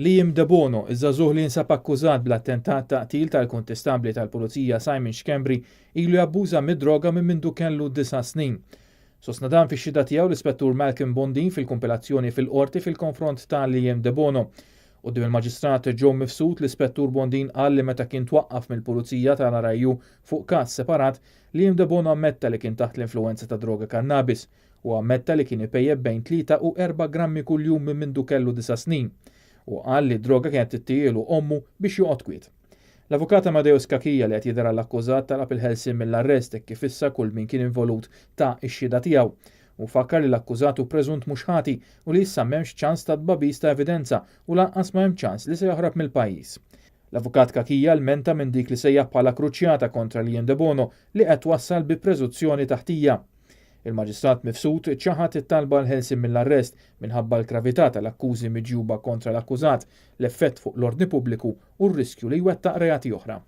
Liam De Bono, iż-żagħżugħ li jinsab akkużat bl-attentat taqtil tal-kontestabbli tal-Pulizija Simon Xkembri ilu jabbuża mid-droga minn mindu kellu 9 snin. Sostna dan fix-xhieda tiegħu l-Ispettur Malcolm Bondin fil-kumpilazzjoni fil-qorti fil-konfront ta' Liam De Bono. Quddiem il-Maġistrat Joe Mifsud l-Ispettur Bondin qal li meta kien twaqqaf mill-Pulizija tal-RIU fuq każ separat, Liam De Bono ammetta li kien taħt l-influenza ta' droga kannabis u ammetta li kien ipejjeb bejn 3 u 4 grammi kuljum minn mindu kellu 9 snin. U qal li d-droga kienet tittielu ommu biex joqgħod kwiet. L-Avukat Amadeus Kakija li qed jidher l-akkużat talab il-ħelsien mill-arrest hekk kif issa kull min kien involut ta' ix-xhieda tiegħu u fakkar li l-akkużat hu preżunt mhux ħati u li issa m'hemmx ċans ta' tbabbis ta' evidenza u lanqas ma hemm ċans li se joħrob mill-pajjiż. L-Avukat Kakija lmenta minn dik li sejjaħ bħala kruċjata kontra Liam De Bono li qed wassal bi preżuzzjoni taħtija. Il-Maġistrat Mifsud ċaħat it-talba l-ħelsien mill-arrest minħabba l-gravità tal-akkużi miġjuba kontra l-akkużat, l-effett fuq l-ordni pubbliku u r-riskju li jwettaq reati oħra.